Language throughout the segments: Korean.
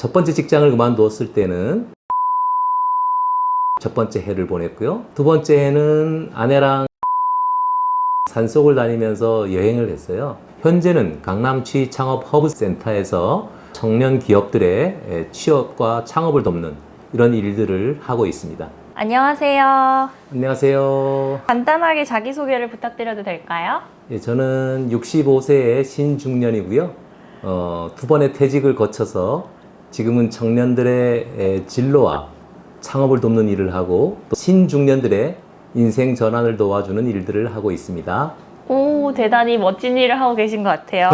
첫 번째 직장을 그만두었을 때는 첫 번째 해를 보냈고요. 두 번째 해는 아내랑 산속을 다니면서 여행을 했어요. 현재는 강남취 창업 허브센터에서 청년 기업들의 취업과 창업을 돕는 이런 일들을 하고 있습니다. 안녕하세요. 안녕하세요. 간단하게 자기소개를 부탁드려도 될까요? 저는 65세의 신중년이고요. 두 번의 퇴직을 거쳐서 지금은 청년들의 진로와 창업을 돕는 일을 하고 또 신중년들의 인생 전환을 도와주는 일들을 하고 있습니다. 오, 대단히 멋진 일을 하고 계신 것 같아요.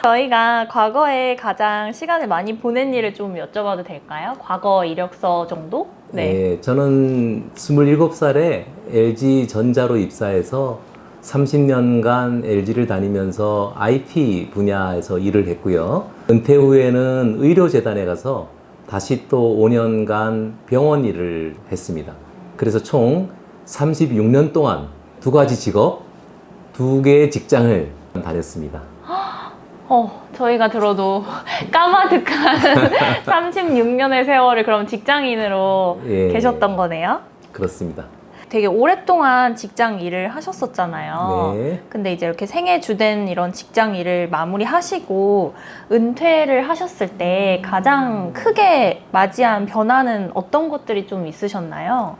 저희가 과거에 가장 시간을 많이 보낸 일을 좀 여쭤봐도 될까요? 과거 이력서 정도? 네, 저는 27살에 LG전자로 입사해서 30년간 LG를 다니면서 IT 분야에서 일을 했고요. 은퇴 후에는 의료재단에 가서 다시 또 5년간 병원 일을 했습니다. 그래서 총 36년 동안 두 가지 직업, 두 개의 직장을 다녔습니다. 저희가 들어도 까마득한 36년의 세월을 그럼 직장인으로 계셨던 거네요? 그렇습니다. 되게 오랫동안 직장 일을 하셨었잖아요. 네. 근데 이제 이렇게 생애 주된 이런 직장 일을 마무리하시고 은퇴를 하셨을 때 가장 크게 맞이한 변화는 어떤 것들이 좀 있으셨나요?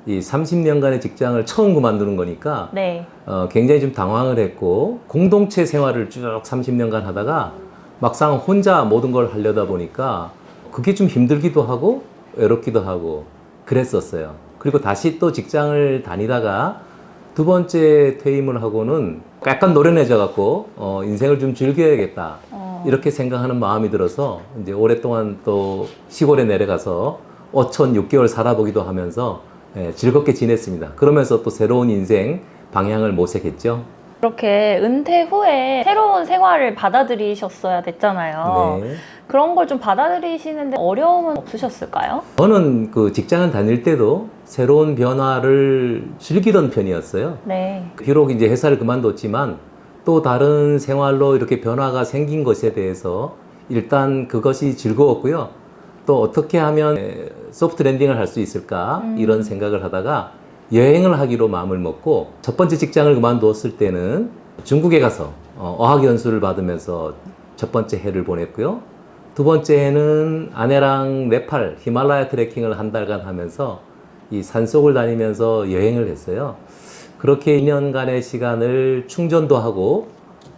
이 30년간의 직장을 처음 그만두는 거니까 네. 굉장히 좀 당황을 했고 공동체 생활을 쭉 30년간 하다가 막상 혼자 모든 걸 하려다 보니까 그게 좀 힘들기도 하고 외롭기도 하고 그랬었어요. 그리고 다시 또 직장을 다니다가 두 번째 퇴임을 하고는 약간 노련해져 갖고 인생을 좀 즐겨야겠다 이렇게 생각하는 마음이 들어서 이제 오랫동안 또 시골에 내려가서 어촌 6개월 살아보기도 하면서 즐겁게 지냈습니다. 그러면서 또 새로운 인생 방향을 모색했죠. 그렇게 은퇴 후에 새로운 생활을 받아들이셨어야 됐잖아요. 네. 그런 걸 좀 받아들이시는데 어려움은 없으셨을까요? 저는 그 직장을 다닐 때도 새로운 변화를 즐기던 편이었어요. 네. 비록 이제 회사를 그만뒀지만 또 다른 생활로 이렇게 변화가 생긴 것에 대해서 일단 그것이 즐거웠고요. 또 어떻게 하면 소프트 랜딩을 할 수 있을까 이런 생각을 하다가 여행을 하기로 마음을 먹고 첫 번째 직장을 그만두었을 때는 중국에 가서 어학연수를 받으면서 첫 번째 해를 보냈고요. 두 번째 해는 아내랑 네팔 히말라야 트레킹을 한 달간 하면서 이 산속을 다니면서 여행을 했어요. 그렇게 2년간의 시간을 충전도 하고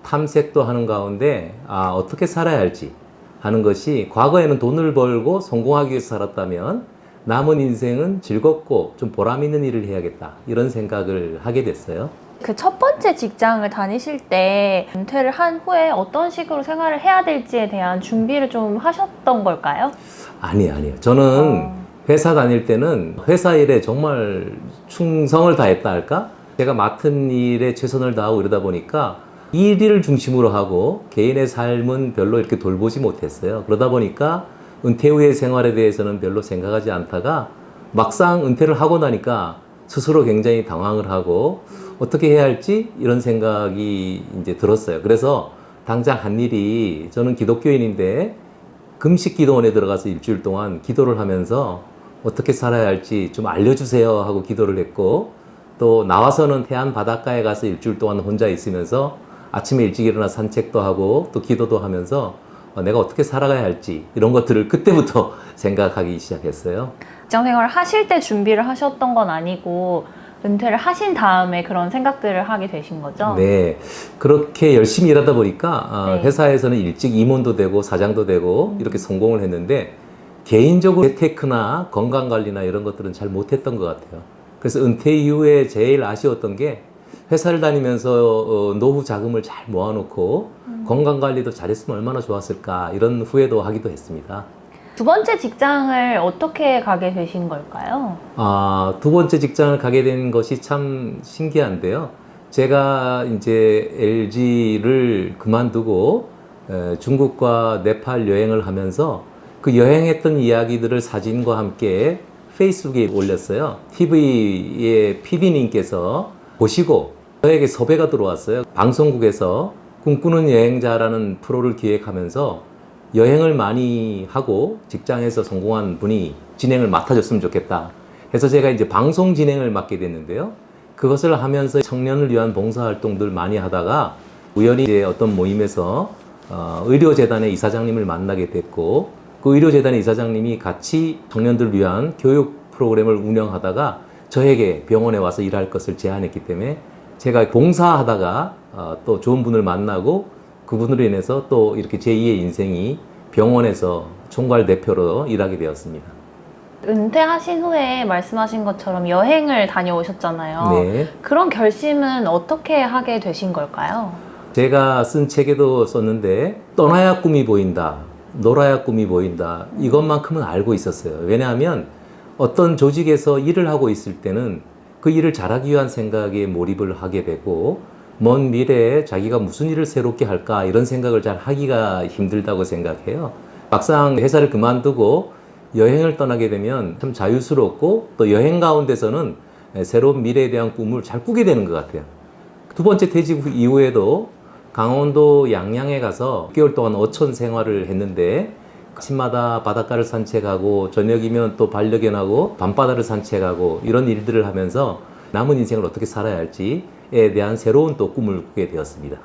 탐색도 하는 가운데 어떻게 살아야 할지 하는 것이 과거에는 돈을 벌고 성공하기 위해서 살았다면 남은 인생은 즐겁고 좀 보람 있는 일을 해야겠다 이런 생각을 하게 됐어요. 그 첫 번째 직장을 다니실 때 은퇴를 한 후에 어떤 식으로 생활을 해야 될지에 대한 준비를 좀 하셨던 걸까요? 아니에요. 저는 회사 다닐 때는 회사 일에 정말 충성을 다했다 할까? 제가 맡은 일에 최선을 다하고 이러다 보니까 일을 중심으로 하고 개인의 삶은 별로 이렇게 돌보지 못했어요. 그러다 보니까 은퇴 후의 생활에 대해서는 별로 생각하지 않다가 막상 은퇴를 하고 나니까 스스로 굉장히 당황을 하고 어떻게 해야 할지 이런 생각이 이제 들었어요. 그래서 당장 한 일이 저는 기독교인인데 금식 기도원에 들어가서 일주일 동안 기도를 하면서 어떻게 살아야 할지 좀 알려주세요 하고 기도를 했고 또 나와서는 태안 바닷가에 가서 일주일 동안 혼자 있으면서 아침에 일찍 일어나 산책도 하고 또 기도도 하면서 내가 어떻게 살아가야 할지 이런 것들을 그때부터 생각하기 시작했어요. 직장 생활을 하실 때 준비를 하셨던 건 아니고 은퇴를 하신 다음에 그런 생각들을 하게 되신 거죠? 네. 그렇게 열심히 일하다 보니까 네. 회사에서는 일찍 임원도 되고 사장도 되고 이렇게 성공을 했는데 개인적으로 재테크나 건강관리나 이런 것들은 잘 못했던 것 같아요. 그래서 은퇴 이후에 제일 아쉬웠던 게 회사를 다니면서 노후 자금을 잘 모아놓고 건강관리도 잘했으면 얼마나 좋았을까 이런 후회도 하기도 했습니다. 두 번째 직장을 어떻게 가게 되신 걸까요? 두 번째 직장을 가게 된 것이 참 신기한데요. 제가 이제 LG를 그만두고 중국과 네팔 여행을 하면서 그 여행했던 이야기들을 사진과 함께 페이스북에 올렸어요. TV의 PD님께서 보시고 저에게 섭외가 들어왔어요. 방송국에서 꿈꾸는 여행자라는 프로를 기획하면서 여행을 많이 하고 직장에서 성공한 분이 진행을 맡아줬으면 좋겠다 해서 제가 이제 방송 진행을 맡게 됐는데요. 그것을 하면서 청년을 위한 봉사활동들 많이 하다가 우연히 이제 어떤 모임에서 의료재단의 이사장님을 만나게 됐고, 그 의료재단의 이사장님이 같이 청년들을 위한 교육 프로그램을 운영하다가 저에게 병원에 와서 일할 것을 제안했기 때문에 제가 봉사하다가 또 좋은 분을 만나고 그분으로 인해서 또 이렇게 제2의 인생이 병원에서 총괄 대표로 일하게 되었습니다. 은퇴하신 후에 말씀하신 것처럼 여행을 다녀오셨잖아요. 네. 그런 결심은 어떻게 하게 되신 걸까요? 제가 쓴 책에도 썼는데 떠나야 꿈이 보인다, 놀아야 꿈이 보인다, 이것만큼은 알고 있었어요. 왜냐하면 어떤 조직에서 일을 하고 있을 때는 그 일을 잘하기 위한 생각에 몰입을 하게 되고 먼 미래에 자기가 무슨 일을 새롭게 할까 이런 생각을 잘 하기가 힘들다고 생각해요. 막상 회사를 그만두고 여행을 떠나게 되면 참 자유스럽고 또 여행 가운데서는 새로운 미래에 대한 꿈을 잘 꾸게 되는 것 같아요. 두 번째 퇴직 이후에도 강원도 양양에 가서 6개월 동안 어촌 생활을 했는데 아침마다 바닷가를 산책하고 저녁이면 또 반려견하고 밤바다를 산책하고 이런 일들을 하면서 남은 인생을 어떻게 살아야 할지에 대한 새로운 또 꿈을 꾸게 되었습니다.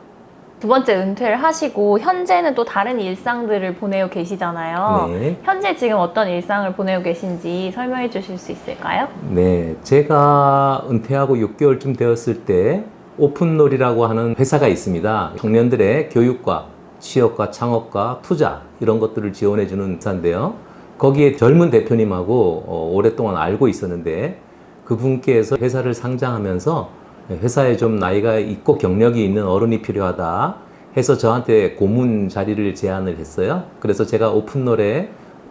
두 번째 은퇴를 하시고 현재는 또 다른 일상들을 보내고 계시잖아요. 네. 현재 지금 어떤 일상을 보내고 계신지 설명해 주실 수 있을까요? 네, 제가 은퇴하고 6개월쯤 되었을 때 오픈롤이라고 하는 회사가 있습니다. 청년들의 교육과 취업과 창업과 투자 이런 것들을 지원해주는 회사인데요. 거기에 젊은 대표님하고 오랫동안 알고 있었는데 그분께서 회사를 상장하면서 회사에 좀 나이가 있고 경력이 있는 어른이 필요하다 해서 저한테 고문 자리를 제안을 했어요. 그래서 제가 오픈롤에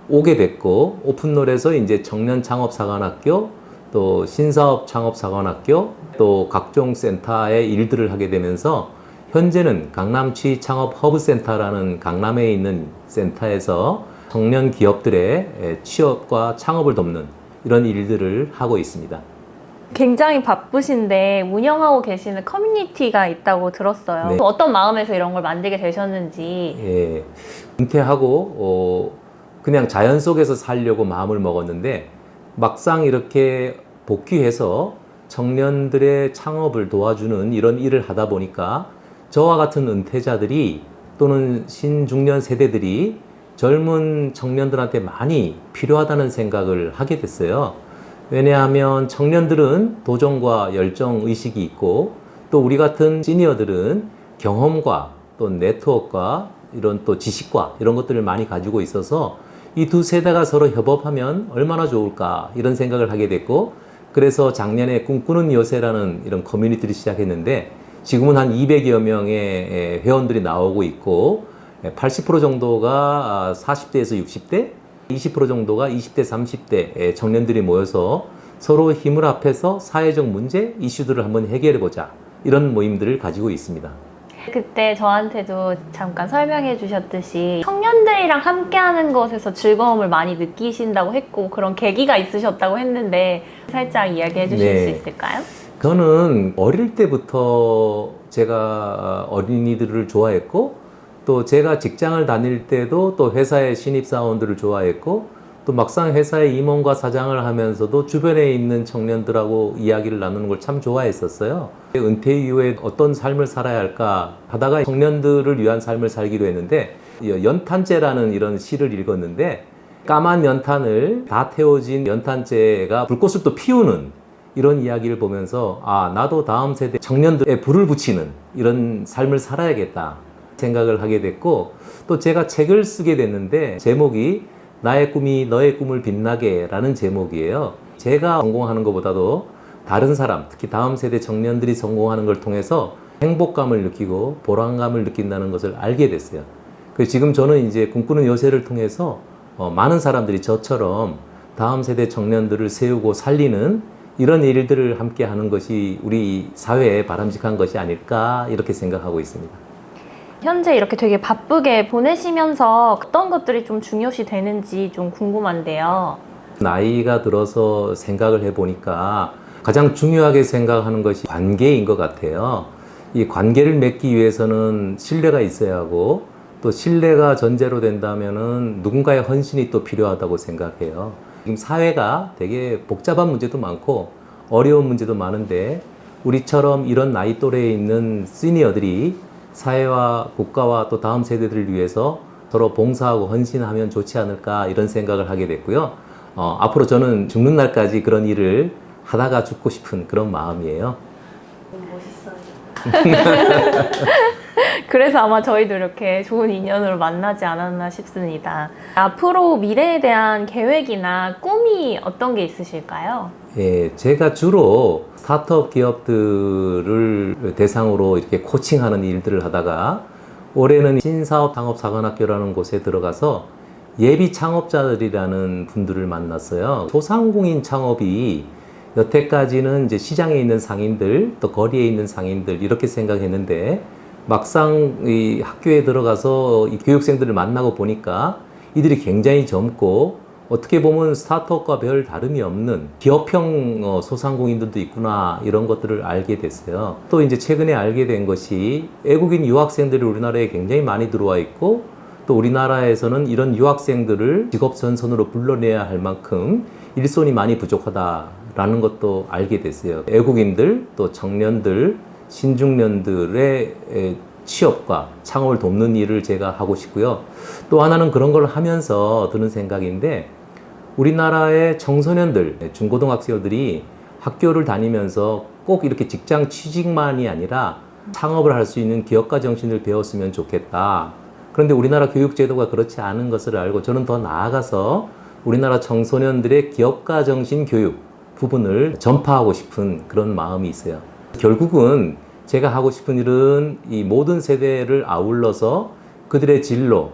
오게 됐고 오픈롤에서 이제 청년 창업사관학교 또 신사업 창업사관학교 또 각종 센터의 일들을 하게 되면서 현재는 강남취 창업 허브센터라는 강남에 있는 센터에서 청년 기업들의 취업과 창업을 돕는 이런 일들을 하고 있습니다. 굉장히 바쁘신데 운영하고 계시는 커뮤니티가 있다고 들었어요. 네. 어떤 마음에서 이런 걸 만들게 되셨는지. 예, 은퇴하고 그냥 자연 속에서 살려고 마음을 먹었는데 막상 이렇게 복귀해서 청년들의 창업을 도와주는 이런 일을 하다 보니까 저와 같은 은퇴자들이 또는 신중년 세대들이 젊은 청년들한테 많이 필요하다는 생각을 하게 됐어요. 왜냐하면 청년들은 도전과 열정 의식이 있고 또 우리 같은 시니어들은 경험과 또 네트워크와 이런 또 지식과 이런 것들을 많이 가지고 있어서 이 두 세대가 서로 협업하면 얼마나 좋을까 이런 생각을 하게 됐고 그래서 작년에 꿈꾸는 요새라는 이런 커뮤니티를 시작했는데 지금은 한 200여 명의 회원들이 나오고 있고 80% 정도가 40대에서 60대 20% 정도가 20대, 30대 청년들이 모여서 서로 힘을 합해서 사회적 문제, 이슈들을 한번 해결해보자 이런 모임들을 가지고 있습니다. 그때 저한테도 잠깐 설명해 주셨듯이 청년들이랑 함께하는 것에서 즐거움을 많이 느끼신다고 했고 그런 계기가 있으셨다고 했는데 살짝 이야기해 주실 네. 수 있을까요? 저는 어릴 때부터 제가 어린이들을 좋아했고 또 제가 직장을 다닐 때도 또 회사의 신입사원들을 좋아했고 또 막상 회사의 임원과 사장을 하면서도 주변에 있는 청년들하고 이야기를 나누는 걸 참 좋아했었어요. 은퇴 이후에 어떤 삶을 살아야 할까 하다가 청년들을 위한 삶을 살기로 했는데 연탄재라는 이런 시를 읽었는데 까만 연탄을 다 태워진 연탄재가 불꽃을 또 피우는 이런 이야기를 보면서 아 나도 다음 세대 청년들의 불을 붙이는 이런 삶을 살아야겠다 생각을 하게 됐고 또 제가 책을 쓰게 됐는데 제목이 나의 꿈이 너의 꿈을 빛나게 라는 제목이에요. 제가 성공하는 것보다도 다른 사람, 특히 다음 세대 청년들이 성공하는 걸 통해서 행복감을 느끼고 보람감을 느낀다는 것을 알게 됐어요. 그래서 지금 저는 이제 꿈꾸는 요새를 통해서 많은 사람들이 저처럼 다음 세대 청년들을 세우고 살리는 이런 일들을 함께 하는 것이 우리 사회에 바람직한 것이 아닐까 이렇게 생각하고 있습니다. 현재 이렇게 되게 바쁘게 보내시면서 어떤 것들이 좀 중요시 되는지 좀 궁금한데요. 나이가 들어서 생각을 해보니까 가장 중요하게 생각하는 것이 관계인 것 같아요. 이 관계를 맺기 위해서는 신뢰가 있어야 하고 또 또 신뢰가 전제로 된다면은 누군가의 헌신이 또 필요하다고 생각해요. 지금 사회가 되게 복잡한 문제도 많고 어려운 문제도 많은데 우리처럼 이런 나이 또래에 있는 시니어들이 사회와 국가와 또 다음 세대들을 위해서 서로 봉사하고 헌신하면 좋지 않을까 이런 생각을 하게 됐고요. 앞으로 저는 죽는 날까지 그런 일을 하다가 죽고 싶은 그런 마음이에요. 멋있어요. 그래서 아마 저희도 이렇게 좋은 인연으로 만나지 않았나 싶습니다. 앞으로 미래에 대한 계획이나 꿈이 어떤 게 있으실까요? 예, 제가 주로 스타트업 기업들을 대상으로 이렇게 코칭하는 일들을 하다가 올해는 신사업 창업사관학교라는 곳에 들어가서 예비 창업자들이라는 분들을 만났어요. 소상공인 창업이 여태까지는 이제 시장에 있는 상인들, 또 거리에 있는 상인들 이렇게 생각했는데 막상 이 학교에 들어가서 이 교육생들을 만나고 보니까 이들이 굉장히 젊고 어떻게 보면 스타트업과 별 다름이 없는 기업형 소상공인들도 있구나 이런 것들을 알게 됐어요. 또 이제 최근에 알게 된 것이 외국인 유학생들이 우리나라에 굉장히 많이 들어와 있고 또 우리나라에서는 이런 유학생들을 직업 전선으로 불러내야 할 만큼 일손이 많이 부족하다라는 것도 알게 됐어요. 외국인들 또 청년들 신중년들의 취업과 창업을 돕는 일을 제가 하고 싶고요. 또 하나는 그런 걸 하면서 드는 생각인데 우리나라의 청소년들, 중고등학생들이 학교를 다니면서 꼭 이렇게 직장 취직만이 아니라 창업을 할 수 있는 기업가 정신을 배웠으면 좋겠다. 그런데 우리나라 교육제도가 그렇지 않은 것을 알고 저는 더 나아가서 우리나라 청소년들의 기업가 정신 교육 부분을 전파하고 싶은 그런 마음이 있어요. 결국은 제가 하고 싶은 일은 이 모든 세대를 아울러서 그들의 진로,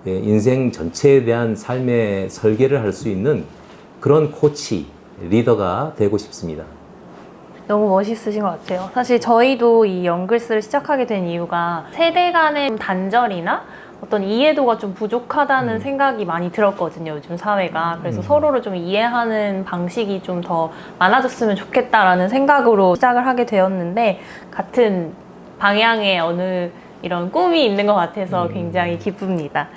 인생 전체에 대한 삶의 설계를 할 수 있는 그런 코치, 리더가 되고 싶습니다. 너무 멋있으신 것 같아요. 사실 저희도 이 영글스를 시작하게 된 이유가 세대 간의 단절이나 어떤 이해도가 좀 부족하다는 생각이 많이 들었거든요, 요즘 사회가. 그래서 서로를 좀 이해하는 방식이 좀 더 많아졌으면 좋겠다라는 생각으로 시작을 하게 되었는데 같은 방향의 어느 이런 꿈이 있는 것 같아서 굉장히 기쁩니다.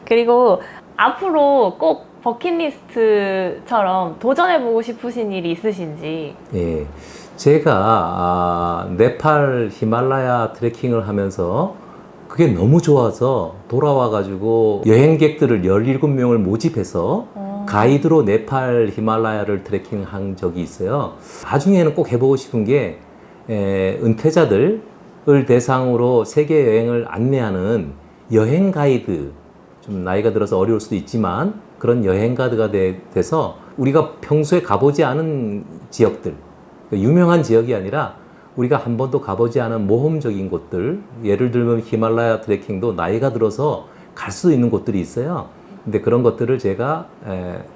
그리고 앞으로 꼭 버킷리스트처럼 도전해보고 싶으신 일이 있으신지? 예, 제가 네팔 히말라야 트레킹을 하면서 그게 너무 좋아서 돌아와가지고 여행객들을 17명을 모집해서 가이드로 네팔 히말라야를 트레킹한 적이 있어요. 나중에는 꼭 해보고 싶은 게 은퇴자들을 대상으로 세계 여행을 안내하는 여행 가이드, 좀 나이가 들어서 어려울 수도 있지만 그런 여행 가이드가 돼서 우리가 평소에 가보지 않은 지역들, 유명한 지역이 아니라 우리가 한 번도 가보지 않은 모험적인 곳들, 예를 들면 히말라야 트레킹도 나이가 들어서 갈 수 있는 곳들이 있어요. 근데 그런 것들을 제가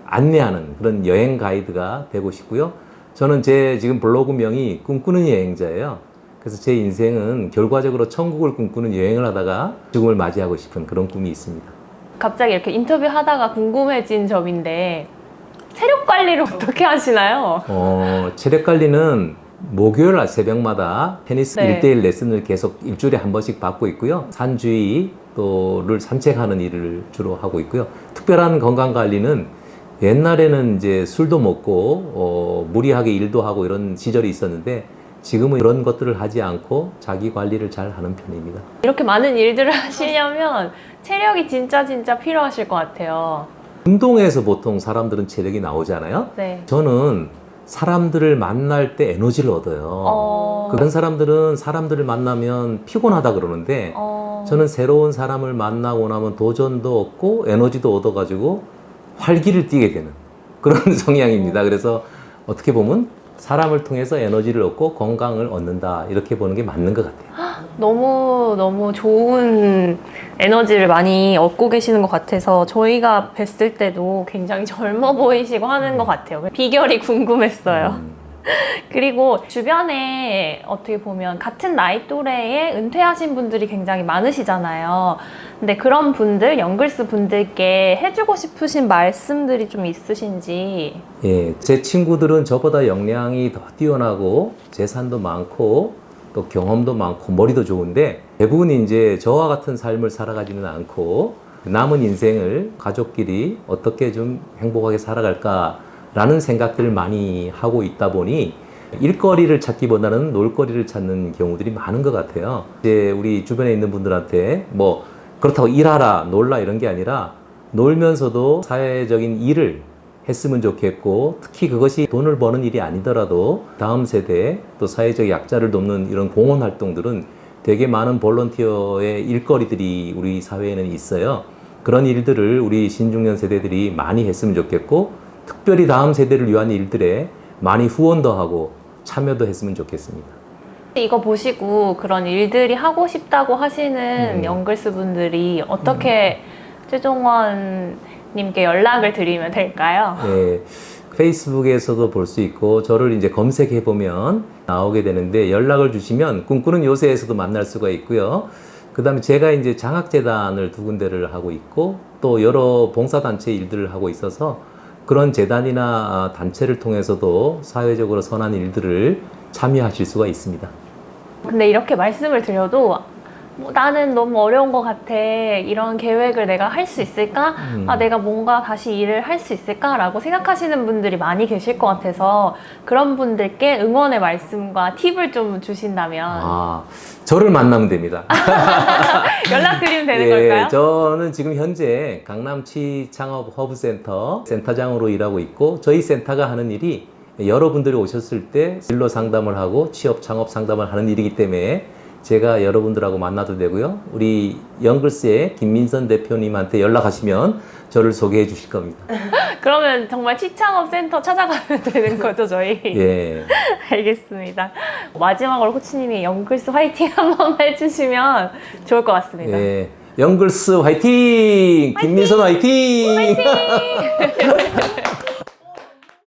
안내하는 그런 여행 가이드가 되고 싶고요. 저는 제 지금 블로그명이 꿈꾸는 여행자예요. 그래서 제 인생은 결과적으로 천국을 꿈꾸는 여행을 하다가 죽음을 맞이하고 싶은 그런 꿈이 있습니다. 갑자기 이렇게 인터뷰하다가 궁금해진 점인데 체력 관리를 어떻게 하시나요? 체력 관리는 목요일 새벽마다 테니스 네. 1대1 레슨을 계속 일주일에 한 번씩 받고 있고요. 산주위를 산책하는 일을 주로 하고 있고요. 특별한 건강 관리는 옛날에는 이제 술도 먹고 무리하게 일도 하고 이런 시절이 있었는데 지금은 이런 것들을 하지 않고 자기 관리를 잘 하는 편입니다. 이렇게 많은 일들을 하시려면 체력이 진짜 필요하실 것 같아요. 운동에서 보통 사람들은 체력이 나오잖아요. 네. 저는 사람들을 만날 때 에너지를 얻어요. 그런 사람들은 사람들을 만나면 피곤하다 그러는데 저는 새로운 사람을 만나고 나면 도전도 얻고 에너지도 얻어가지고 활기를 띠게 되는 그런 성향입니다. 그래서 어떻게 보면 사람을 통해서 에너지를 얻고 건강을 얻는다 이렇게 보는 게 맞는 것 같아요. 너무 좋은 에너지를 많이 얻고 계시는 것 같아서 저희가 뵀을 때도 굉장히 젊어 보이시고 하는 것 같아요. 비결이 궁금했어요. 그리고 주변에 어떻게 보면 같은 나이 또래에 은퇴하신 분들이 굉장히 많으시잖아요. 근데 그런 분들, 영글스 분들께 해주고 싶으신 말씀들이 좀 있으신지? 예, 제 친구들은 저보다 역량이 더 뛰어나고 재산도 많고 또 경험도 많고 머리도 좋은데 대부분 이제 저와 같은 삶을 살아가지는 않고 남은 인생을 가족끼리 어떻게 좀 행복하게 살아갈까라는 생각들을 많이 하고 있다 보니 일거리를 찾기보다는 놀거리를 찾는 경우들이 많은 것 같아요. 이제 우리 주변에 있는 분들한테 뭐 그렇다고 일하라, 놀라 이런 게 아니라 놀면서도 사회적인 일을 했으면 좋겠고 특히 그것이 돈을 버는 일이 아니더라도 다음 세대 또 사회적 약자를 돕는 이런 공헌 활동들은 되게 많은 볼런티어의 일거리들이 우리 사회에는 있어요. 그런 일들을 우리 신중년 세대들이 많이 했으면 좋겠고 특별히 다음 세대를 위한 일들에 많이 후원도 하고 참여도 했으면 좋겠습니다. 이거 보시고 그런 일들이 하고 싶다고 하시는 영글스 분들이 어떻게 최종원 님께 연락을 드리면 될까요? 예, 페이스북에서도 볼 수 있고 저를 이제 검색해 보면 나오게 되는데 연락을 주시면 꿈꾸는 요새에서도 만날 수가 있고요. 그다음에 제가 이제 장학재단을 2군데를 하고 있고 또 여러 봉사단체 일들을 하고 있어서 그런 재단이나 단체를 통해서도 사회적으로 선한 일들을 참여하실 수가 있습니다. 근데 이렇게 말씀을 드려도 뭐 나는 너무 어려운 것 같아. 이런 계획을 내가 할 수 있을까? 내가 뭔가 다시 일을 할 수 있을까? 라고 생각하시는 분들이 많이 계실 것 같아서 그런 분들께 응원의 말씀과 팁을 좀 주신다면 저를 만나면 됩니다. 연락드리면 되는 예, 걸까요? 저는 지금 현재 강남치 창업 허브센터 센터장으로 일하고 있고 저희 센터가 하는 일이 여러분들이 오셨을 때 진로 상담을 하고 취업 창업 상담을 하는 일이기 때문에 제가 여러분들하고 만나도 되고요. 우리 영글스의 김민선 대표님한테 연락하시면 저를 소개해 주실 겁니다. 그러면 정말 치창업센터 찾아가면 되는 거죠, 저희? 예. 알겠습니다. 마지막으로 코치님이 영글스 화이팅 한번 해주시면 좋을 것 같습니다. 예. 영글스 화이팅! 김민선 화이팅! 화이팅!